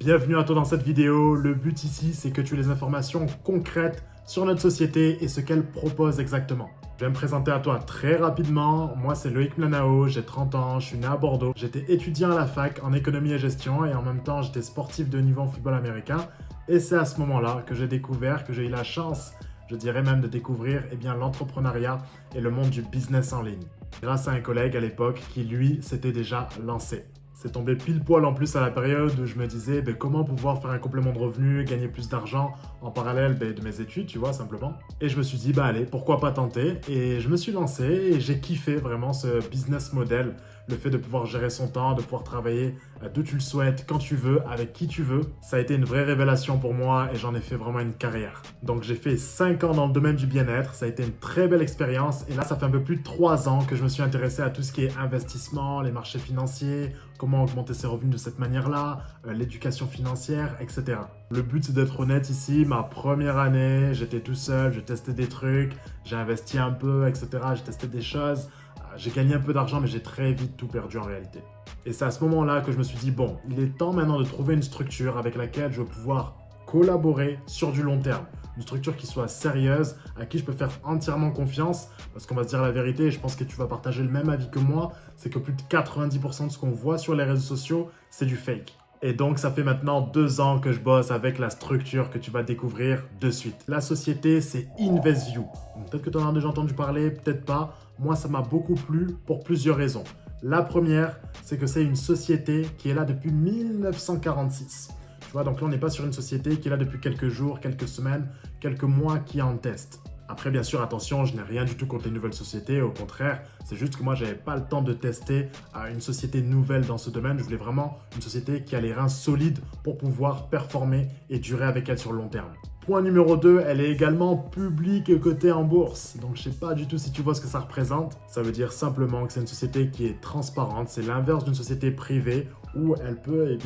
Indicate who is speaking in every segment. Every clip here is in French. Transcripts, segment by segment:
Speaker 1: Bienvenue à toi dans cette vidéo. Le but ici, c'est que tu aies les informations concrètes sur notre société et ce qu'elle propose exactement. Je vais me présenter à toi très rapidement. Moi, c'est Loïc Mlanao, j'ai 30 ans, je suis né à Bordeaux. J'étais étudiant à la fac en économie et gestion et en même temps, j'étais sportif de haut niveau en football américain. Et c'est à ce moment-là que j'ai découvert, que j'ai eu la chance, je dirais même de découvrir l'entrepreneuriat et le monde du business en ligne. Grâce à un collègue à l'époque qui, lui, s'était déjà lancé. C'est tombé pile poil en plus à la période où je me disais comment pouvoir faire un complément de revenu, gagner plus d'argent en parallèle de mes études, tu vois, simplement. Et je me suis dit, allez, pourquoi pas tenter? Et je me suis lancé et j'ai kiffé vraiment ce business model, le fait de pouvoir gérer son temps, de pouvoir travailler d'où tu le souhaites, quand tu veux, avec qui tu veux. Ça a été une vraie révélation pour moi et j'en ai fait vraiment une carrière. Donc j'ai fait 5 ans dans le domaine du bien-être, ça a été une très belle expérience et là ça fait un peu plus de 3 ans que je me suis intéressé à tout ce qui est investissement, les marchés financiers, comment augmenter ses revenus de cette manière-là, l'éducation financière, etc. Le but c'est d'être honnête ici, ma première année, j'étais tout seul, j'ai testé des trucs, j'ai investi un peu, etc. J'ai testé des choses, j'ai gagné un peu d'argent mais j'ai très vite tout perdu en réalité. Et c'est à ce moment-là que je me suis dit, bon, il est temps maintenant de trouver une structure avec laquelle je vais pouvoir collaborer sur du long terme. Une structure qui soit sérieuse, à qui je peux faire entièrement confiance. Parce qu'on va se dire la vérité, et je pense que tu vas partager le même avis que moi, c'est que plus de 90% de ce qu'on voit sur les réseaux sociaux, c'est du fake. Et donc, ça fait maintenant 2 ans que je bosse avec la structure que tu vas découvrir de suite. La société, c'est InvestView. Peut-être que tu en as déjà entendu parler, peut-être pas. Moi, ça m'a beaucoup plu pour plusieurs raisons. La première, c'est que c'est une société qui est là depuis 1946. Tu vois, donc là, on n'est pas sur une société qui est là depuis quelques jours, quelques semaines, quelques mois qui est en test. Après, bien sûr, attention, je n'ai rien du tout contre les nouvelles sociétés. Au contraire, c'est juste que moi, je n'avais pas le temps de tester une société nouvelle dans ce domaine. Je voulais vraiment une société qui a les reins solides pour pouvoir performer et durer avec elle sur le long terme. Point numéro 2, elle est également publique et cotée en bourse. Donc, je ne sais pas du tout si tu vois ce que ça représente. Ça veut dire simplement que c'est une société qui est transparente. C'est l'inverse d'une société privée où elle peut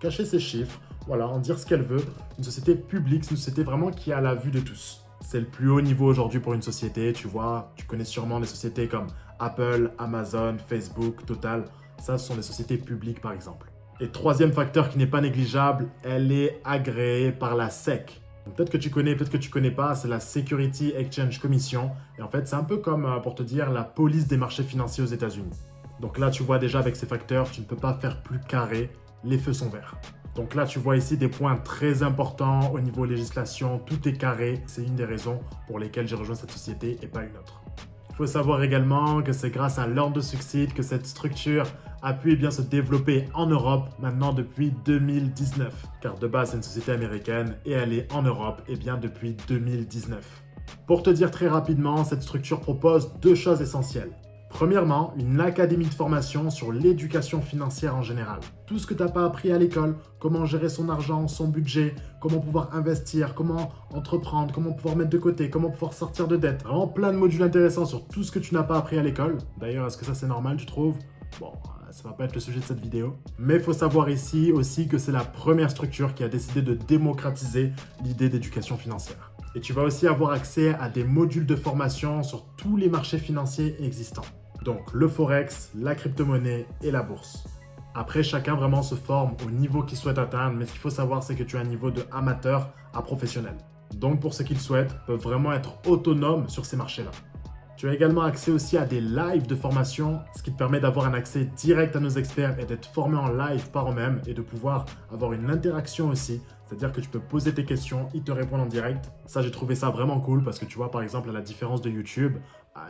Speaker 1: cacher ses chiffres, voilà, en dire ce qu'elle veut. Une société publique, c'est une société vraiment qui est à la vue de tous. C'est le plus haut niveau aujourd'hui pour une société, tu vois. Tu connais sûrement des sociétés comme Apple, Amazon, Facebook, Total. Ça, ce sont des sociétés publiques, par exemple. Et troisième facteur qui n'est pas négligeable, elle est agréée par la SEC. Peut-être que tu connais, peut-être que tu connais pas, c'est la Security Exchange Commission. Et en fait, c'est un peu comme, pour te dire, la police des marchés financiers aux États-Unis. Donc là, tu vois déjà avec ces facteurs, tu ne peux pas faire plus carré, les feux sont verts. Donc là, tu vois ici des points très importants au niveau législation, tout est carré. C'est une des raisons pour lesquelles j'ai rejoint cette société et pas une autre. Il faut savoir également que c'est grâce à Learn to Succeed que cette structure a pu se développer en Europe maintenant depuis 2019. Car de base, c'est une société américaine et elle est en Europe depuis 2019. Pour te dire très rapidement, cette structure propose 2 choses essentielles. Premièrement, une académie de formation sur l'éducation financière en général. Tout ce que tu n'as pas appris à l'école, comment gérer son argent, son budget, comment pouvoir investir, comment entreprendre, comment pouvoir mettre de côté, comment pouvoir sortir de dette. Vraiment plein de modules intéressants sur tout ce que tu n'as pas appris à l'école. D'ailleurs, est-ce que ça c'est normal, tu trouves? Bon, ça va pas être le sujet de cette vidéo. Mais il faut savoir ici aussi que c'est la première structure qui a décidé de démocratiser l'idée d'éducation financière. Et tu vas aussi avoir accès à des modules de formation sur tous les marchés financiers existants. Donc le forex, la crypto-monnaie et la bourse. Après, chacun vraiment se forme au niveau qu'il souhaite atteindre, mais ce qu'il faut savoir, c'est que tu as un niveau de amateur à professionnel. Donc pour ceux qui le souhaitent, peuvent vraiment être autonomes sur ces marchés-là. Tu as également accès aussi à des lives de formation, ce qui te permet d'avoir un accès direct à nos experts et d'être formé en live par eux-mêmes et de pouvoir avoir une interaction aussi. C'est-à-dire que tu peux poser tes questions, ils te répondent en direct. Ça, j'ai trouvé ça vraiment cool parce que tu vois, par exemple, à la différence de YouTube,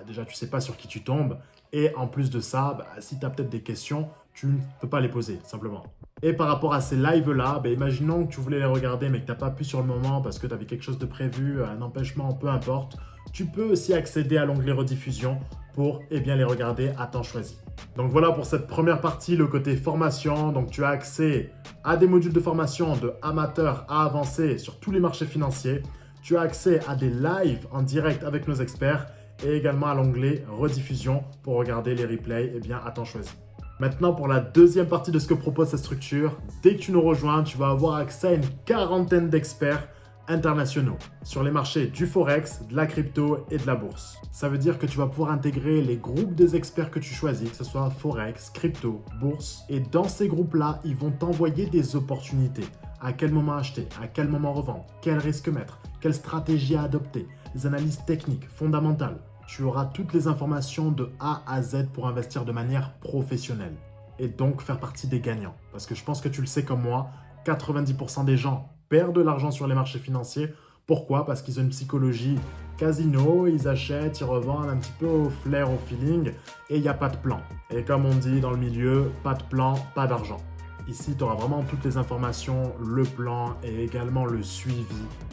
Speaker 1: déjà, tu sais pas sur qui tu tombes. Et en plus de ça, si tu as peut-être des questions, tu ne peux pas les poser, simplement. Et par rapport à ces lives-là, imaginons que tu voulais les regarder mais que tu n'as pas pu sur le moment parce que tu avais quelque chose de prévu, un empêchement, peu importe. Tu peux aussi accéder à l'onglet rediffusion pour les regarder à temps choisi. Donc voilà pour cette première partie, le côté formation. Donc tu as accès à des modules de formation de amateur à avancé sur tous les marchés financiers. Tu as accès à des lives en direct avec nos experts et également à l'onglet rediffusion pour regarder les replays à temps choisi. Maintenant, pour la deuxième partie de ce que propose cette structure, dès que tu nous rejoins, tu vas avoir accès à une quarantaine d'experts internationaux sur les marchés du forex, de la crypto et de la bourse. Ça veut dire que tu vas pouvoir intégrer les groupes des experts que tu choisis, que ce soit forex, crypto, bourse. Et dans ces groupes-là, ils vont t'envoyer des opportunités. À quel moment acheter, à quel moment revendre, quel risque mettre, quelle stratégie à adopter, les analyses techniques, fondamentales. Tu auras toutes les informations de A à Z pour investir de manière professionnelle et donc faire partie des gagnants. Parce que je pense que tu le sais comme moi, 90% des gens perdent de l'argent sur les marchés financiers. Pourquoi? Parce qu'ils ont une psychologie casino, ils achètent, ils revendent un petit peu au flair, au feeling et il n'y a pas de plan. Et comme on dit dans le milieu, pas de plan, pas d'argent. Ici, tu auras vraiment toutes les informations, le plan et également le suivi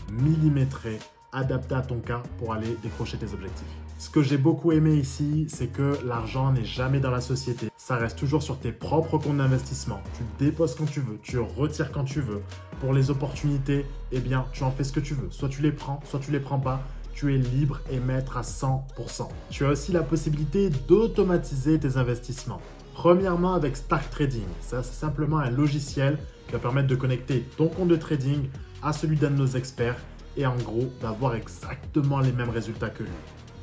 Speaker 1: millimétré adapté à ton cas pour aller décrocher tes objectifs. Ce que j'ai beaucoup aimé ici, c'est que l'argent n'est jamais dans la société. Ça reste toujours sur tes propres comptes d'investissement. Tu déposes quand tu veux, tu retires quand tu veux. Pour les opportunités, eh bien, tu en fais ce que tu veux. Soit tu les prends, soit tu les prends pas. Tu es libre et maître à 100%. Tu as aussi la possibilité d'automatiser tes investissements. Premièrement, avec Stark Trading. Ça, c'est simplement un logiciel qui va permettre de connecter ton compte de trading à celui d'un de nos experts et en gros, d'avoir exactement les mêmes résultats que lui.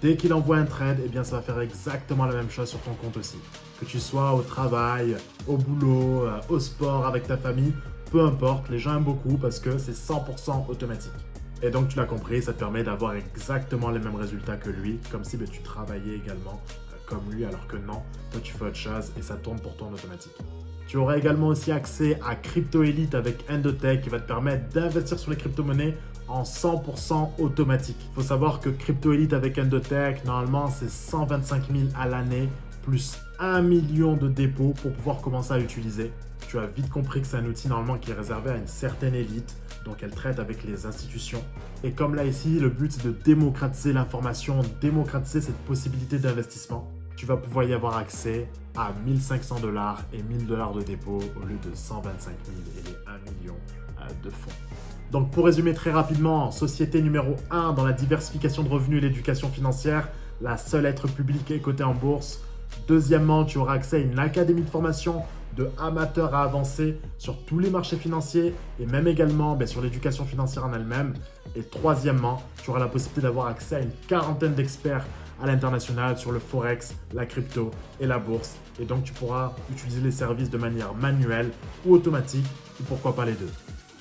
Speaker 1: Dès qu'il envoie un trade, eh bien, ça va faire exactement la même chose sur ton compte aussi. Que tu sois au travail, au boulot, au sport, avec ta famille, peu importe, les gens aiment beaucoup parce que c'est 100% automatique. Et donc, tu l'as compris, ça te permet d'avoir exactement les mêmes résultats que lui, comme si tu travaillais également comme lui, alors que non, toi tu fais autre chose et ça tourne pour toi en automatique. Tu auras également aussi accès à Crypto Elite avec Endotech qui va te permettre d'investir sur les crypto-monnaies en 100% automatique. Il faut savoir que Crypto Elite avec Endotech, normalement, c'est 125 000 à l'année plus 1 million de dépôts pour pouvoir commencer à l'utiliser. Tu as vite compris que c'est un outil normalement qui est réservé à une certaine élite, donc elle traite avec les institutions. Et comme là ici, le but c'est de démocratiser l'information, démocratiser cette possibilité d'investissement. Tu vas pouvoir y avoir accès à 1500 $ et 1000 $ de dépôt au lieu de 125 000 et les 1 million de fonds. Donc pour résumer très rapidement, société numéro 1 dans la diversification de revenus et l'éducation financière, la seule à être publique et cotée en bourse. Deuxièmement, tu auras accès à une académie de formation de amateur à avancé sur tous les marchés financiers et même également sur l'éducation financière en elle-même. Et troisièmement, tu auras la possibilité d'avoir accès à une quarantaine d'experts à l'international sur le forex, la crypto et la bourse. Et donc, tu pourras utiliser les services de manière manuelle ou automatique ou pourquoi pas les deux.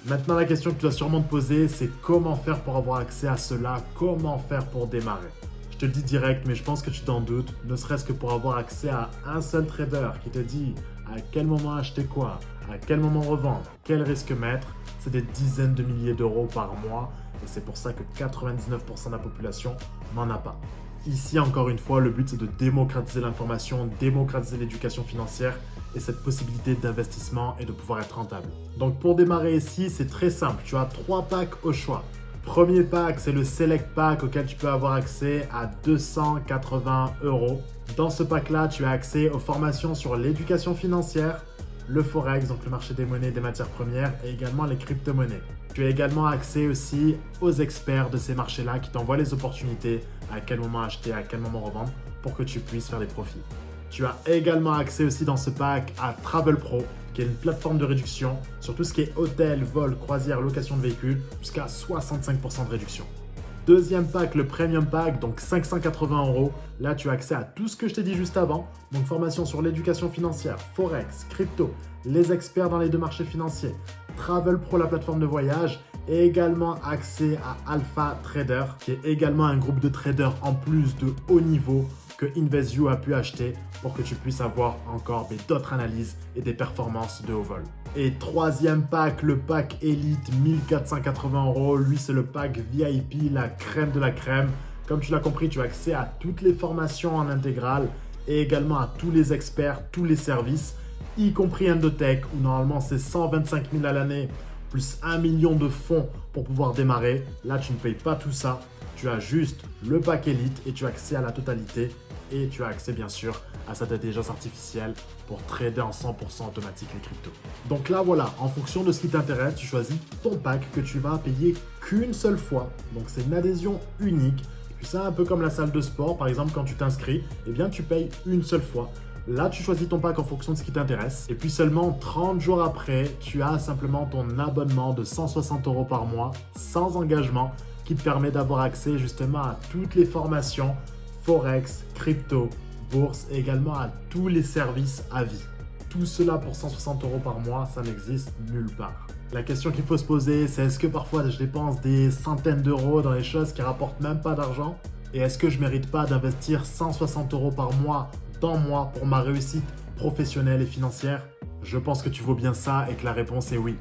Speaker 1: Maintenant, la question que tu dois sûrement te poser, c'est comment faire pour avoir accès à cela? Comment faire pour démarrer? Je te le dis direct, mais je pense que tu t'en doutes, ne serait-ce que pour avoir accès à un seul trader qui te dit à quel moment acheter quoi, à quel moment revendre, quel risque mettre, c'est des dizaines de milliers d'euros par mois et c'est pour ça que 99% de la population n'en a pas. Ici, encore une fois, le but c'est de démocratiser l'information, démocratiser l'éducation financière et cette possibilité d'investissement et de pouvoir être rentable. Donc pour démarrer ici, c'est très simple, tu as 3 packs au choix. Premier pack, c'est le Select Pack auquel tu peux avoir accès à 280 €. Dans ce pack-là, tu as accès aux formations sur l'éducation financière, le forex, donc le marché des monnaies et des matières premières, et également les crypto-monnaies. Tu as également accès aussi aux experts de ces marchés-là qui t'envoient les opportunités, à quel moment acheter, à quel moment revendre, pour que tu puisses faire des profits. Tu as également accès aussi dans ce pack à Travel Pro, qui est une plateforme de réduction sur tout ce qui est hôtel, vol, croisière, location de véhicules, jusqu'à 65% de réduction. Deuxième pack, le Premium Pack, donc 580 €. Là, tu as accès à tout ce que je t'ai dit juste avant. Donc, formation sur l'éducation financière, forex, crypto, les experts dans les deux marchés financiers, Travel Pro, la plateforme de voyage, et également accès à Alpha Trader, qui est également un groupe de traders en plus de haut niveau que InvestView a pu acheter pour que tu puisses avoir encore d'autres analyses et des performances de haut vol. Et troisième pack, le pack Elite, 1480 €. Lui, c'est le pack VIP, la crème de la crème. Comme tu l'as compris, tu as accès à toutes les formations en intégrale et également à tous les experts, tous les services, y compris Endotech, où normalement c'est 125 000 à l'année, plus 1 million de fonds pour pouvoir démarrer. Là, tu ne payes pas tout ça. Tu as juste le pack Elite et tu as accès à la totalité. Et tu as accès bien sûr à cette intelligence artificielle pour trader en 100% automatique les cryptos. Donc là voilà, en fonction de ce qui t'intéresse, tu choisis ton pack que tu vas payer qu'une seule fois. Donc c'est une adhésion unique. Puis c'est un peu comme la salle de sport, par exemple quand tu t'inscris, eh bien tu payes une seule fois. Là, tu choisis ton pack en fonction de ce qui t'intéresse. Et puis seulement 30 jours après, tu as simplement ton abonnement de 160 € par mois, sans engagement, qui te permet d'avoir accès justement à toutes les formations, Forex, crypto, bourse et également à tous les services à vie. Tout cela pour 160 € par mois, ça n'existe nulle part. La question qu'il faut se poser, c'est est-ce que parfois je dépense des centaines d'euros dans les choses qui rapportent même pas d'argent? Et est-ce que je mérite pas d'investir 160 € par mois dans moi pour ma réussite professionnelle et financière? Je pense que tu vaux bien ça et que la réponse est oui.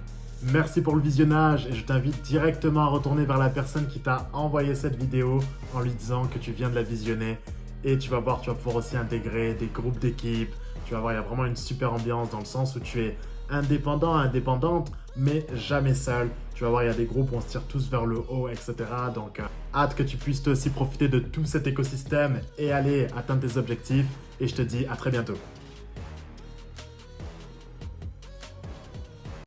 Speaker 1: Merci pour le visionnage et je t'invite directement à retourner vers la personne qui t'a envoyé cette vidéo en lui disant que tu viens de la visionner et tu vas voir, tu vas pouvoir aussi intégrer des groupes d'équipe. Tu vas voir, il y a vraiment une super ambiance dans le sens où tu es indépendant, indépendante, mais jamais seul. Tu vas voir, il y a des groupes où on se tire tous vers le haut, etc. Donc, hâte que tu puisses toi aussi profiter de tout cet écosystème et aller atteindre tes objectifs. Et je te dis à très bientôt.